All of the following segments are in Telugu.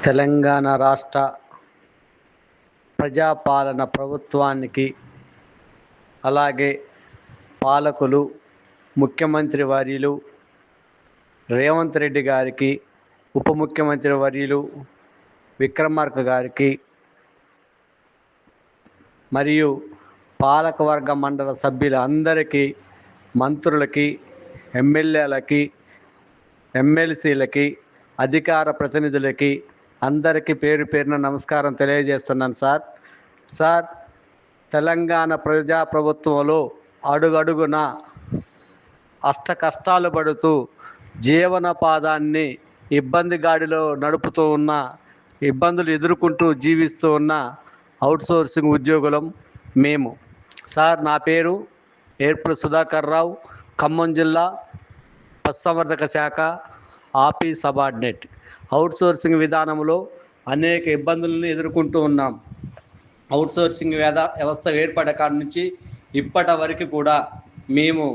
తెలంగాణ రాష్ట్ర ప్రజాపాలన ప్రభుత్వానికి, అలాగే పాలకులు, ముఖ్యమంత్రి వర్యులు రేవంత్ రెడ్డి గారికి, ఉప ముఖ్యమంత్రి వర్యులు విక్రమార్క గారికి మరియు పాలకవర్గ మండల సభ్యులందరికీ, మంత్రులకి, ఎమ్మెల్యేలకి, ఎమ్మెల్సీలకి, అధికార ప్రతినిధులకి అందరికీ పేరు పేరున నమస్కారం తెలియజేస్తున్నాను సార్. తెలంగాణ ప్రజాప్రభుత్వంలో అడుగడుగున అష్ట కష్టాలు పడుతూ జీవనోపాధాన్ని ఇబ్బంది గాడిలో నడుపుతూ ఉన్న, ఇబ్బందులు ఎదుర్కొంటూ జీవిస్తూ ఉన్న అవుట్సోర్సింగ్ ఉద్యోగులం మేము. సార్, నా పేరు ఏర్పుల సుధాకర్ రావు, ఖమ్మం జిల్లా పశుసంవర్ధక శాఖ ఆఫీస్ సబార్డినేట్. అవుట్సోర్సింగ్ విధానంలో అనేక ఇబ్బందులను ఎదుర్కొంటూ ఉన్నాం. అవుట్సోర్సింగ్ వ్యవస్థ ఏర్పడే కాడి నుంచి ఇప్పటి వరకు కూడా మేము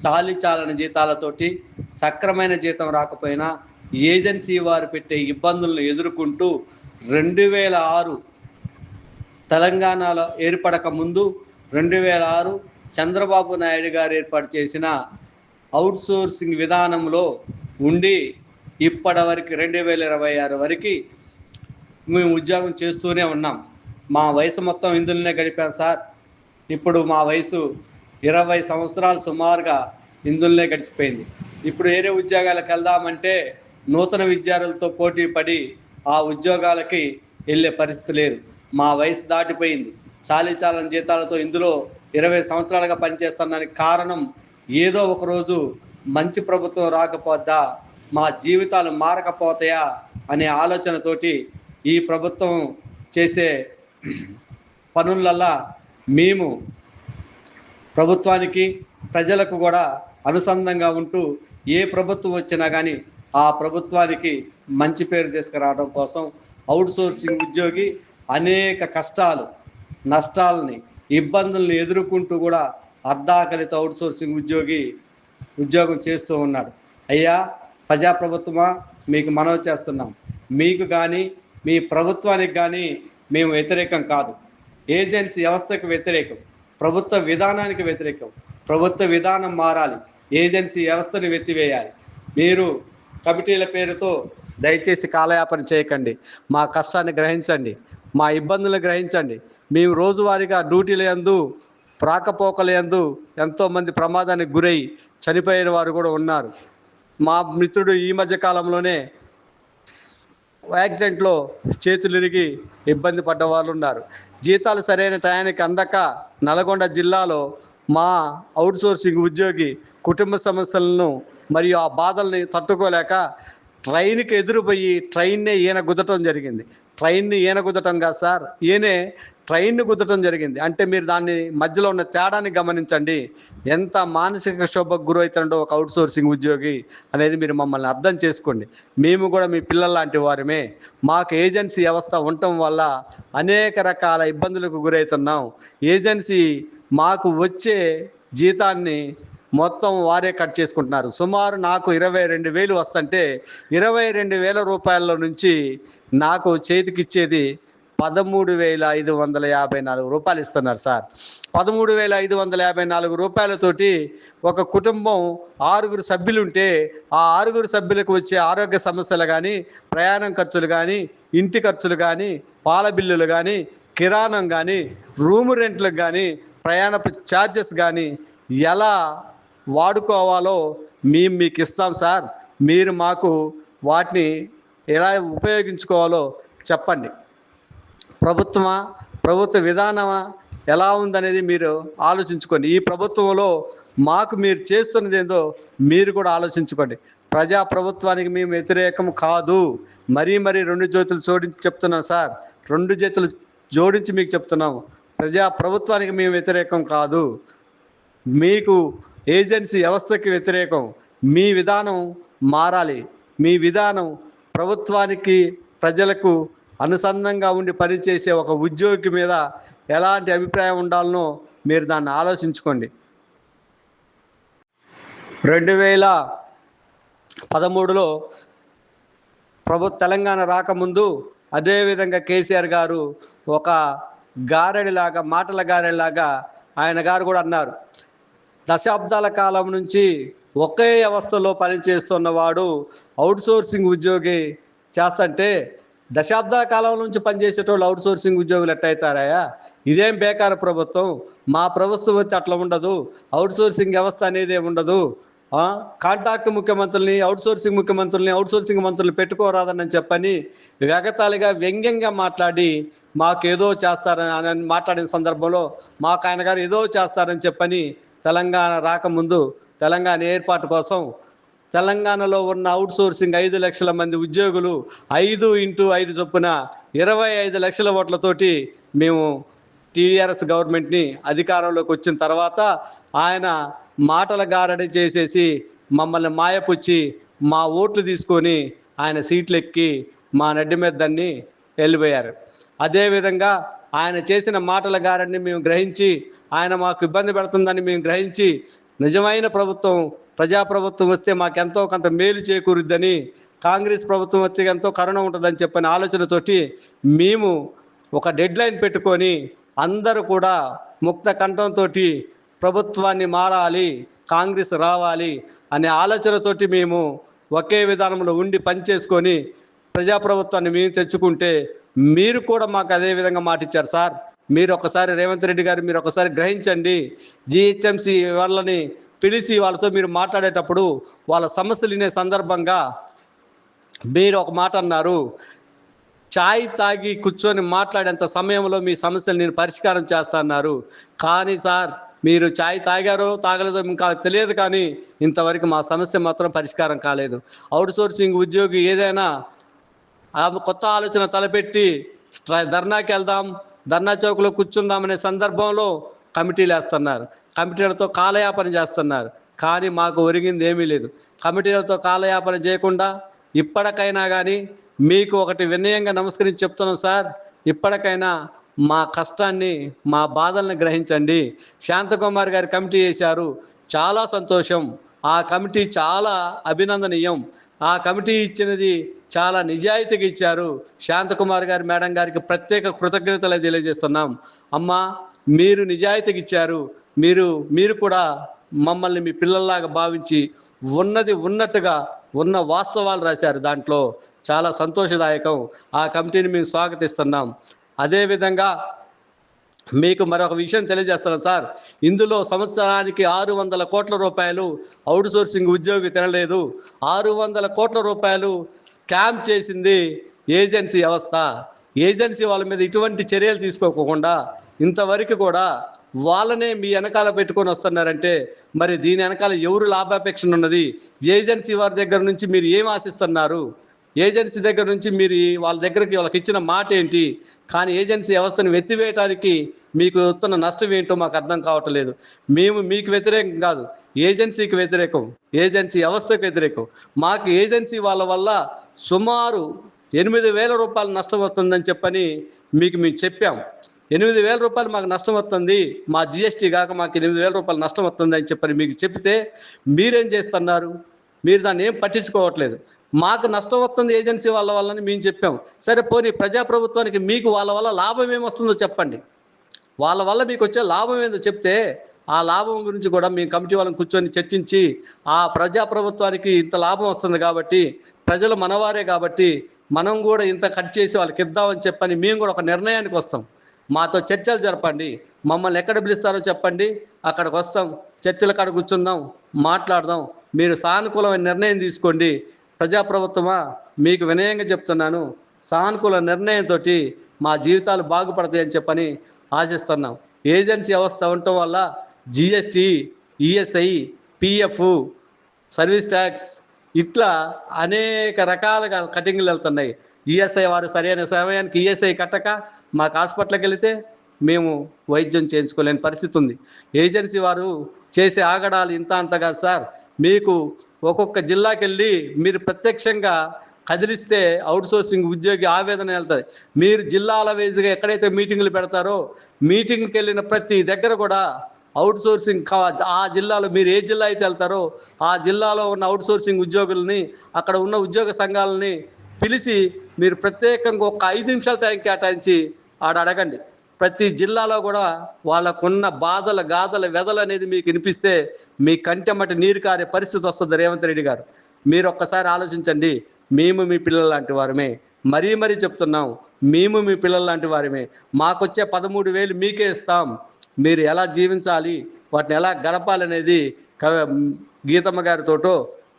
చాలీచాలని జీతాలతోటి, సక్రమైన జీతం రాకపోయినా ఏజెన్సీ వారు పెట్టే ఇబ్బందులను ఎదుర్కొంటూ 2006 తెలంగాణలో ఏర్పడక ముందు 2006 చంద్రబాబు నాయుడు గారు ఏర్పాటు చేసిన అవుట్సోర్సింగ్ విధానంలో ఉండి ఇప్పటి వరకు 2026 వరకు మేము ఉద్యోగం చేస్తూనే ఉన్నాం. మా వయసు మొత్తం ఇందులోనే గడిపాం సార్. ఇప్పుడు మా వయసు 20 సంవత్సరాలు సుమారుగా ఇందులోనే గడిచిపోయింది. ఇప్పుడు వేరే ఉద్యోగాలకు వెళ్దామంటే నూతన విద్యార్థులతో పోటీ పడి ఆ ఉద్యోగాలకి వెళ్ళే పరిస్థితి లేదు. మా వయసు దాటిపోయింది. చాలీచాలని జీతాలతో ఇందులో 20 సంవత్సరాలుగా పనిచేస్తున్నానికి కారణం, ఏదో ఒకరోజు మంచి ప్రభుత్వం రాకపోద్దా, మా జీవితాలు మారకపోతాయా అనే ఆలోచనతోటి ఈ ప్రభుత్వం చేసే పనులల్లా మేము ప్రభుత్వానికి, ప్రజలకు కూడా అనుసంధానంగా ఉంటూ ఏ ప్రభుత్వం వచ్చినా కానీ ఆ ప్రభుత్వానికి మంచి పేరు తీసుకురావడం కోసం అవుట్సోర్సింగ్ ఉద్యోగి అనేక కష్టాలు, నష్టాలని, ఇబ్బందులను ఎదుర్కొంటూ కూడా అర్ధాకలిత అవుట్సోర్సింగ్ ఉద్యోగం చేస్తూ ఉన్నాడు. అయ్యా ప్రజాప్రభుత్వమా, మీకు మనవి చేస్తున్నాం, మీకు కానీ మీ ప్రభుత్వానికి కానీ మేము వ్యతిరేకం కాదు. ఏజెన్సీ వ్యవస్థకు వ్యతిరేకం, ప్రభుత్వ విధానానికి వ్యతిరేకం. ప్రభుత్వ విధానం మారాలి, ఏజెన్సీ వ్యవస్థను వెత్తివేయాలి. మీరు కమిటీల పేరుతో దయచేసి కాలయాపన చేయకండి. మా కష్టాన్ని గ్రహించండి, మా ఇబ్బందులు గ్రహించండి. మేము రోజువారీగా డ్యూటీల యందు, రాకపోకల యందు ఎంతోమంది ప్రమాదానికి గురై చనిపోయిన వారు కూడా ఉన్నారు. మా మిత్రుడు ఈ మధ్య కాలంలోనే యాక్సిడెంట్లో చేతులు ఇరిగి ఇబ్బంది పడ్డ వాళ్ళు ఉన్నారు. జీతాలు సరైన టయానికి అందక నల్గొండ జిల్లాలో మా అవుట్సోర్సింగ్ ఉద్యోగి కుటుంబ సమస్యలను మరియు ఆ బాధల్ని తట్టుకోలేక ట్రైన్కి ఎదురుపోయి ట్రైన్నే ఈయన గుద్దటం జరిగింది. ట్రైన్ని ఈయన గుద్దటం కాదు సార్, ఈయనే ట్రైన్ను గుద్దటం జరిగింది. అంటే మీరు దాన్ని మధ్యలో ఉన్న తేడాన్ని గమనించండి. ఎంత మానసిక క్షోభకు గురవుతుండో ఒక అవుట్సోర్సింగ్ ఉద్యోగి అనేది మీరు మమ్మల్ని అర్థం చేసుకోండి. మేము కూడా మీ పిల్లల లాంటి వారమే. మాకు ఏజెన్సీ వ్యవస్థ ఉండటం వల్ల అనేక రకాల ఇబ్బందులకు గురవుతున్నాం. ఏజెన్సీ మాకు వచ్చే జీతాన్ని మొత్తం వారే కట్ చేసుకుంటున్నారు. సుమారు నాకు 22,000 వస్తుంటే 22,000 రూపాయల నుంచి నాకు చేతికిచ్చేది 13,554 రూపాయలు ఇస్తున్నారు సార్. 13,554 రూపాయలతోటి ఒక కుటుంబం 6 సభ్యులుంటే ఆ 6 సభ్యులకు వచ్చే ఆరోగ్య సమస్యలు కానీ, ప్రయాణం ఖర్చులు కానీ, ఇంటి ఖర్చులు కానీ, పాల బిల్లులు కానీ, కిరాణం కానీ, రూము రెంట్లకు కానీ, ప్రయాణ ఛార్జెస్ కానీ ఎలా వాడుకోవాలో మేము మీకు ఇస్తాం సార్. మీరు మాకు వాటిని ఎలా ఉపయోగించుకోవాలో చెప్పండి. ప్రభుత్వ విధానమా ఎలా ఉందనేది మీరు ఆలోచించుకోండి. ఈ ప్రభుత్వంలో మాకు మీరు చేస్తున్నది ఏందో మీరు కూడా ఆలోచించుకోండి. ప్రభుత్వానికి మేము వ్యతిరేకం కాదు. మరీ 2 చేతులు జోడించి చెప్తున్నాం సార్, 2 చేతులు జోడించి మీకు చెప్తున్నాము. ప్రభుత్వానికి మేము వ్యతిరేకం కాదు, మీకు ఏజెన్సీ వ్యవస్థకి వ్యతిరేకం. మీ విధానం మారాలి. మీ విధానం ప్రభుత్వానికి, ప్రజలకు అనుసంధానంగా ఉండి పనిచేసే ఒక ఉద్యోగి మీద ఎలాంటి అభిప్రాయం ఉండాలనో మీరు దాన్ని ఆలోచించుకోండి. 2013లో తెలంగాణ రాకముందు అదేవిధంగా కేసీఆర్ గారు ఒక గారడిలాగా, మాటల గారడిలాగా ఆయన గారు కూడా అన్నారు, దశాబ్దాల కాలం నుంచి ఒకే వ్యవస్థలో పనిచేస్తున్నవాడు అవుట్సోర్సింగ్ ఉద్యోగి చేస్తుంటే దశాబ్దాల కాలం నుంచి పనిచేసేటోళ్ళు అవుట్సోర్సింగ్ ఉద్యోగులు ఎట్టయితారాయా? ఇదేం బేకార ప్రభుత్వం, మా ప్రభుత్వం వచ్చి అట్లా ఉండదు, అవుట్సోర్సింగ్ వ్యవస్థ అనేది ఉండదు, కాంట్రాక్ట్ ముఖ్యమంత్రుల్ని, అవుట్సోర్సింగ్ ముఖ్యమంత్రుల్ని, అవుట్సోర్సింగ్ మంత్రులు పెట్టుకోరాదని చెప్పని వెగతాళిగా వ్యంగ్యంగా మాట్లాడి మాకేదో చేస్తారని మాట్లాడిన సందర్భంలో మాకు ఆయన గారు ఏదో చేస్తారని చెప్పని తెలంగాణ రాకముందు తెలంగాణ ఏర్పాటు కోసం తెలంగాణలో ఉన్న అవుట్సోర్సింగ్ 5 లక్షల మంది ఉద్యోగులు 5x5 చొప్పున 25 లక్షల ఓట్లతోటి మేము టీఆర్ఎస్ గవర్నమెంట్ని అధికారంలోకి వచ్చిన తర్వాత ఆయన మాటల గారడి చేసేసి మమ్మల్ని మాయపుచ్చి మా ఓట్లు తీసుకొని ఆయన సీట్లు ఎక్కి మా నడ్డి మీద దాన్ని వెళ్ళిపోయారు. అదేవిధంగా ఆయన చేసిన మాటల గారడిని మేము గ్రహించి, ఆయన మాకు ఇబ్బంది పెడుతుందని మేము గ్రహించి, నిజమైన ప్రభుత్వం ప్రజాప్రభుత్వం వస్తే మాకెంతో కొంత మేలు చేకూరుద్దని, కాంగ్రెస్ ప్రభుత్వం వస్తే ఎంతో కరుణ ఉంటుందని చెప్పిన ఆలోచనతోటి మేము ఒక డెడ్లైన్ పెట్టుకొని అందరూ కూడా ముక్త కంఠంతో ప్రభుత్వాన్ని మారాలి, కాంగ్రెస్ రావాలి అనే ఆలోచనతోటి మేము ఒకే విధానంలో ఉండి పనిచేసుకొని ప్రజాప్రభుత్వాన్ని మేము తెచ్చుకుంటే మీరు కూడా మాకు అదే విధంగా మాట ఇచ్చారు సార్. మీరు ఒకసారి రేవంత్ రెడ్డి గారు మీరు ఒకసారి గ్రహించండి, జిహెచ్ఎంసీ వాళ్ళని పిలిచి వాళ్ళతో మీరు మాట్లాడేటప్పుడు వాళ్ళ సమస్యలు వినే సందర్భంగా మీరు ఒక మాట అన్నారు, ఛాయ్ తాగి కూర్చొని మాట్లాడేంత సమయంలో మీ సమస్యలు నేను పరిష్కారం చేస్తా అన్నారు. కానీ సార్ మీరు ఛాయ్ తాగారో తాగలేదో ఇంకా తెలియదు, కానీ ఇంతవరకు మా సమస్య మాత్రం పరిష్కారం కాలేదు. అవుట్సోర్సింగ్ ఉద్యోగి ఏదైనా కొత్త ఆలోచన తలపెట్టి ధర్నాకి వెళ్దాం, ధర్నా చౌక్లో కూర్చుందామనే సందర్భంలో కమిటీలు వేస్తున్నారు, కమిటీలతో కాలయాపన చేస్తున్నారు. కానీ మాకు ఒరిగింది ఏమీ లేదు. కమిటీలతో కాలయాపన చేయకుండా ఇప్పటికైనా కానీ మీకు ఒకటి వినయంగా నమస్కరించి చెప్తున్నాం సార్, ఇప్పటికైనా మా కష్టాన్ని మా బాధల్ని గ్రహించండి. శాంతకుమార్ గారి కమిటీ వేశారు, చాలా సంతోషం, ఆ కమిటీ చాలా అభినందనీయం, ఆ కమిటీ ఇచ్చినది చాలా నిజాయితీగా ఇచ్చారు. శాంతకుమార్ గారి మేడం గారికి ప్రత్యేక కృతజ్ఞతలు తెలియజేస్తున్నాం. అమ్మ మీరు నిజాయితీగా ఇచ్చారు, మీరు కూడా మమ్మల్ని మీ పిల్లల్లాగా భావించి ఉన్నది ఉన్నట్టుగా ఉన్న వాస్తవాలు రాశారు, దాంట్లో చాలా సంతోషదాయకం. ఆ కమిటీని మేము స్వాగతిస్తున్నాం. అదేవిధంగా మీకు మరొక విషయం తెలియజేస్తున్నాను సార్, ఇందులో సంవత్సరానికి 600 కోట్ల రూపాయలు అవుట్సోర్సింగ్ ఉద్యోగి తినలేదు, 600 కోట్ల రూపాయలు స్కామ్ చేసింది ఏజెన్సీ వ్యవస్థ. ఏజెన్సీ వాళ్ళ మీద ఇటువంటి చర్యలు తీసుకోకుండా ఇంతవరకు కూడా వాళ్ళనే మీ వెనకాల పెట్టుకొని వస్తున్నారంటే మరి దీని వెనకాల ఎవరు లాభాపేక్ష ఉన్నది? ఏజెన్సీ వారి దగ్గర నుంచి మీరు ఏం ఆశిస్తున్నారు? ఏజెన్సీ దగ్గర నుంచి మీరు వాళ్ళ దగ్గరికి వాళ్ళకి ఇచ్చిన మాట ఏంటి? కానీ ఏజెన్సీ వ్యవస్థను ఎత్తివేయటానికి మీకు వస్తున్న నష్టం ఏంటో మాకు అర్థం కావట్లేదు. మేము మీకు వ్యతిరేకం కాదు, ఏజెన్సీకి వ్యతిరేకం, ఏజెన్సీ వ్యవస్థకు వ్యతిరేకం. మాకు ఏజెన్సీ వాళ్ళ వల్ల సుమారు 8,000 రూపాయలు నష్టం వస్తుందని చెప్పని మీకు మేము చెప్పాం. 8,000 రూపాయలు మాకు నష్టం వస్తుంది, మా జిఎస్టీ కాక మాకు 8,000 రూపాయలు నష్టం వస్తుంది అని చెప్పని మీకు చెప్తే మీరేం చేస్తున్నారు? మీరు దాన్ని ఏం పట్టించుకోవట్లేదు. మాకు నష్టం వస్తుంది ఏజెన్సీ వాళ్ళ వల్లని మేము చెప్పాం. సరే పోనీ ప్రజాప్రభుత్వానికి మీకు వాళ్ళ వల్ల లాభం ఏమొస్తుందో చెప్పండి. వాళ్ళ వల్ల మీకు వచ్చే లాభం ఏందో చెప్తే ఆ లాభం గురించి కూడా మేము కమిటీ వాళ్ళని కూర్చొని చర్చించి ఆ ప్రజాప్రభుత్వానికి ఇంత లాభం వస్తుంది కాబట్టి ప్రజలు మనవారే కాబట్టి మనం కూడా ఇంత కట్ చేసి వాళ్ళకి ఇద్దామని చెప్పని మేము కూడా ఒక నిర్ణయానికి వస్తాం. మాతో చర్చలు జరపండి, మమ్మల్ని ఎక్కడ పిలుస్తారో చెప్పండి, అక్కడికి వస్తాం, చర్చల కాడ కూర్చుందాం, మాట్లాడదాం, మీరు సానుకూలమైన నిర్ణయం తీసుకోండి. ప్రజాప్రభుత్వమా మీకు వినయంగా చెప్తున్నాను, సానుకూల నిర్ణయంతో మా జీవితాలు బాగుపడతాయని చెప్పని ఆశిస్తున్నాం. ఏజెన్సీ వ్యవస్థ ఉండటం వల్ల GST, ESI, PF, service tax ఇట్లా అనేక రకాలుగా కటింగ్లు వెళ్తున్నాయి. ఈఎస్ఐ వారు సరైన సమయానికి ఈఎస్ఐ కట్టక మాకు హాస్పిటల్కి వెళితే మేము వైద్యం చేయించుకోలేని పరిస్థితి ఉంది. ఏజెన్సీ వారు చేసే ఆగడాలు ఇంత అంత కాదు సార్. మీకు ఒక్కొక్క జిల్లాకి వెళ్ళి మీరు ప్రత్యక్షంగా కదిలిస్తే అవుట్సోర్సింగ్ ఉద్యోగి ఆవేదన వెళ్తుంది. మీరు జిల్లాల వైజ్గా ఎక్కడైతే మీటింగులు పెడతారో మీటింగ్కి వెళ్ళిన ప్రతి దగ్గర కూడా అవుట్సోర్సింగ్ ఆ జిల్లాలో మీరు ఏ జిల్లా అయితే వెళ్తారో ఆ జిల్లాలో ఉన్న అవుట్సోర్సింగ్ ఉద్యోగుల్ని, అక్కడ ఉన్న ఉద్యోగ సంఘాలని పిలిచి మీరు ప్రత్యేకంగా ఒక 5 నిమిషాల టైం కేటాయించి ఆడ అడగండి. ప్రతి జిల్లాలో కూడా వాళ్ళకున్న బాధలు, గాథలు, వెదలు అనేది మీకు వినిపిస్తే మీ కంటెమ్మటి నీరు కారే పరిస్థితి వస్తుంది రేవంత్ రెడ్డి గారు. మీరు ఒక్కసారి ఆలోచించండి. మేము మీ పిల్లల లాంటి వారమే. మరీ చెప్తున్నాం. మేము మీ పిల్లల లాంటి వారమే. మాకొచ్చే 13,000 మీకే ఇస్తాం. మీరు ఎలా జీవించాలి, వాటిని ఎలా గడపాలనేది గీతమ్మ గారితోటో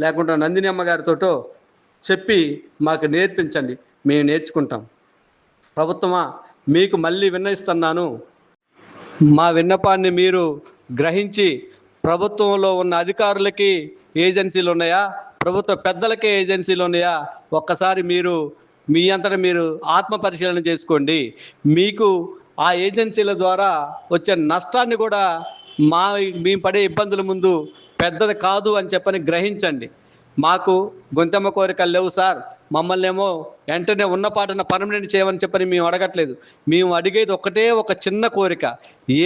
లేకుంటే నందిని అమ్మ గారితోటో చెప్పి మాకు నేర్పించండి. మేము నేర్చుకుంటాం. ప్రభుత్వమా, మీకు మళ్ళీ విన్నవిస్తున్నాను. మా విన్నపాన్ని మీరు గ్రహించి ప్రభుత్వంలో ఉన్న అధికారులకి ఏజెన్సీలు ఉన్నాయా, ప్రభుత్వ పెద్దలకే ఏజెన్సీలు ఉన్నాయా, ఒక్కసారి మీరు మీ అంతటా మీరు ఆత్మ పరిశీలన చేసుకోండి. మీకు ఆ ఏజెన్సీల ద్వారా వచ్చే నష్టాన్ని కూడా మేము పడే ఇబ్బందుల ముందు పెద్దది కాదు అని చెప్పని గ్రహించండి. మాకు గొంతెమ్మ కోరికలు లేవు సార్. మమ్మల్ని ఏమో వెంటనే ఉన్న పాటన పర్మనెంట్ చేయమని చెప్పని మేము అడగట్లేదు. మేము అడిగేది ఒక చిన్న కోరిక.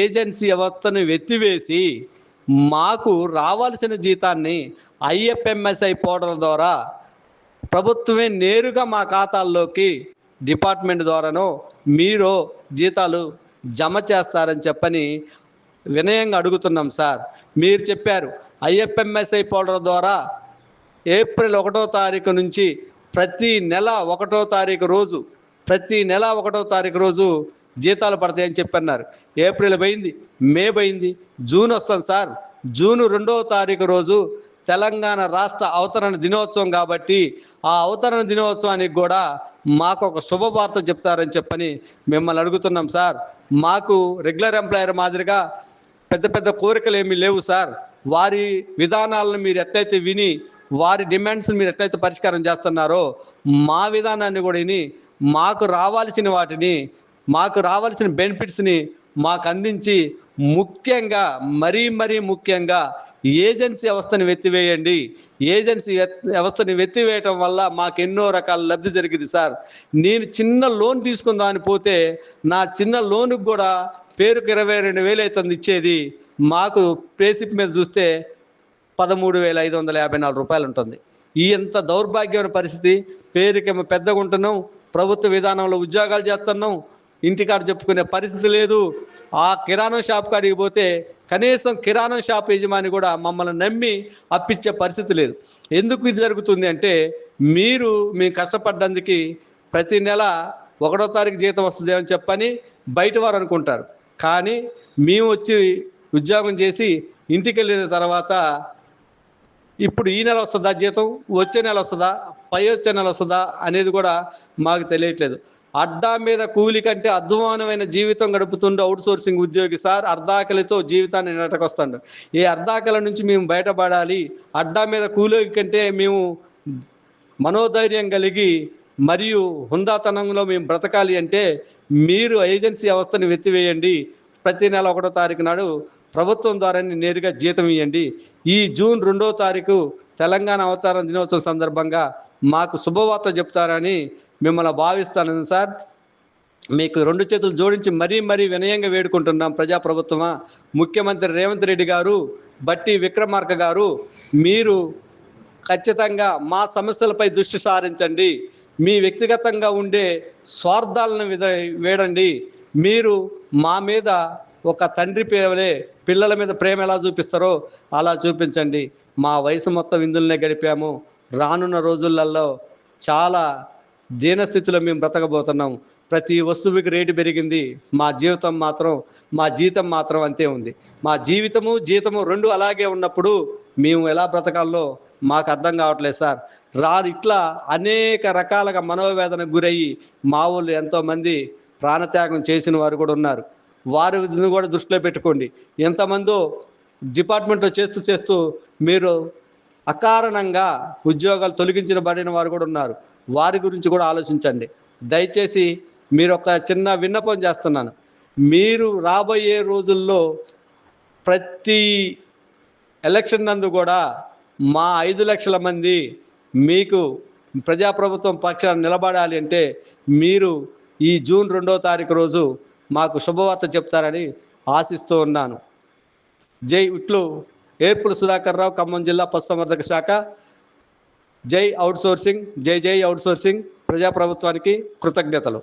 ఏజెన్సీ వ్యవస్థను ఎత్తివేసి మాకు రావాల్సిన జీతాన్ని IFMSI పోర్టల్ ద్వారా ప్రభుత్వమే నేరుగా మా ఖాతాల్లోకి డిపార్ట్మెంట్ ద్వారానో మీరు జీతాలు జమ చేస్తారని చెప్పని వినయంగా అడుగుతున్నాం సార్. మీరు చెప్పారు IFMSI పోర్టల్ ద్వారా ఏప్రిల్ 1వ తారీఖు నుంచి ప్రతి నెల 1వ తారీఖు రోజు జీతాలు పడతాయని చెప్పన్నారు. ఏప్రిల్ పోయింది, మే పోయింది, జూన్ వస్తుంది సార్. జూన్ 2వ తారీఖు రోజు తెలంగాణ రాష్ట్ర అవతరణ దినోత్సవం కాబట్టి ఆ అవతరణ దినోత్సవానికి కూడా మాకు ఒక శుభవార్త చెప్తారని చెప్పని మిమ్మల్ని అడుగుతున్నాం సార్. మాకు రెగ్యులర్ ఎంప్లాయర్ మాదిరిగా పెద్ద కోరికలు ఏమీ లేవు సార్. వారి విధానాలను మీరు ఎట్లయితే విని వారి డిమాండ్స్ మీరు ఎట్లయితే పరిష్కారం చేస్తున్నారో మా విధానాన్ని కూడా విని మాకు రావాల్సిన వాటిని, మాకు రావాల్సిన బెనిఫిట్స్ని మాకు అందించి ముఖ్యంగా మరీ ముఖ్యంగా ఏజెన్సీ వ్యవస్థను ఎత్తివేయండి. ఏజెన్సీ వ్యవస్థని ఎత్తివేయటం వల్ల మాకు ఎన్నో రకాల లబ్ధి జరిగింది సార్. నేను చిన్న లోన్ తీసుకుందామని పోతే నా చిన్న లోనుకు కూడా పేరుకు 22,000 అవుతుంది ఇచ్చేది. మాకు పేసిప్ మీద చూస్తే 13,554 రూపాయలు ఉంటుంది. ఈ ఎంత దౌర్భాగ్యమైన పరిస్థితి. పేరుకేమో పెద్దగా ఉంటున్నాం, ప్రభుత్వ విధానంలో ఉద్యోగాలు చేస్తున్నాం, ఇంటికాడ చెప్పుకునే పరిస్థితి లేదు. ఆ కిరాణం షాప్ కాడికి పోతే కనీసం కిరాణం షాప్ యజమాని కూడా మమ్మల్ని నమ్మి అప్పిచ్చే పరిస్థితి లేదు. ఎందుకు ఇది జరుగుతుంది అంటే మేము కష్టపడ్డందుకు ప్రతి నెల 1వ తారీఖు జీతం వస్తుంది అని చెప్పని బయట వారు అనుకుంటారు. కానీ మేము వచ్చి ఉద్యోగం చేసి ఇంటికి వెళ్ళిన తర్వాత ఇప్పుడు ఈ నెల వస్తుందా జీతం, వచ్చే నెల వస్తుందా, వచ్చే నెల వస్తుందా అనేది కూడా మాకు తెలియట్లేదు. అడ్డా మీద కూలి కంటే అధ్వానమైన జీవితం గడుపుతుండే అవుట్సోర్సింగ్ ఉద్యోగి సార్ అర్ధాకలితో జీవితాన్ని నెట్టకొస్తాడు. ఈ అర్ధాకల నుంచి మేము బయటపడాలి, అడ్డా మీద కూలి కంటే మేము మనోధైర్యం కలిగి మరియు హుందాతనంలో మేము బ్రతకాలి అంటే మీరు ఏజెన్సీ వ్యవస్థను ఎత్తివేయండి. ప్రతి నెల 1వ తారీఖు నాడు ప్రభుత్వం ద్వారా నేరుగా జీతం ఇవ్వండి. ఈ జూన్ 2వ తారీఖు తెలంగాణ అవతరణ దినోత్సవం సందర్భంగా మాకు శుభవార్త చెప్తారని మిమ్మల్ని భావిస్తాను సార్. మీకు 2 చేతులు జోడించి మరీ వినయంగా వేడుకుంటున్నాం. ప్రజాప్రభుత్వమా, ముఖ్యమంత్రి రేవంత్ రెడ్డి గారు, బట్టి విక్రమార్క గారు, మీరు ఖచ్చితంగా మా సమస్యలపై దృష్టి సారించండి. మీ వ్యక్తిగతంగా ఉండే స్వార్థాలను వేడండి. మీరు మా మీద ఒక తండ్రి పిల్లల మీద ప్రేమ ఎలా చూపిస్తారో అలా చూపించండి. మా వయసు మొత్తం ఇందులోనే గడిపాము. రానున్న రోజులలో చాలా దీనస్థితిలో మేము బ్రతకబోతున్నాం. ప్రతి వస్తువుకి రేటు పెరిగింది. మా జీతం మాత్రం అంతే ఉంది. మా జీతము 2 అలాగే ఉన్నప్పుడు మేము ఎలా బ్రతకాలో మాకు అర్థం కావట్లేదు సార్. ఇట్లా అనేక రకాలుగా మనోవేదనకు గురయ్యి మా ఊళ్ళు ఎంతోమంది ప్రాణత్యాగం చేసిన వారు కూడా ఉన్నారు. వారిని కూడా దృష్టిలో పెట్టుకోండి. ఎంతమందో డిపార్ట్మెంట్లో చేస్తూ మీరు అకారణంగా ఉద్యోగాలు తొలగించబడిన వారు కూడా ఉన్నారు. వారి గురించి కూడా ఆలోచించండి. దయచేసి మీరు ఒక చిన్న విన్నపం చేస్తున్నాను. మీరు రాబోయే రోజుల్లో ప్రతి ఎలక్షన్ నందు కూడా మా 5 లక్షల మంది మీకు ప్రజాప్రభుత్వం పక్షాన నిలబడాలి అంటే మీరు ఈ జూన్ 2వ తారీఖు రోజు మాకు శుభవార్త చెప్తారని ఆశిస్తూ ఉన్నాను. ఇట్లు ఏర్పుల సుధాకర్ రావు, ఖమ్మం జిల్లా పశుసంవర్ధక శాఖ. జై అవుట్సోర్సింగ్, జై అవుట్సోర్సింగ్. ప్రజాప్రభుత్వానికి కృతజ్ఞతలు.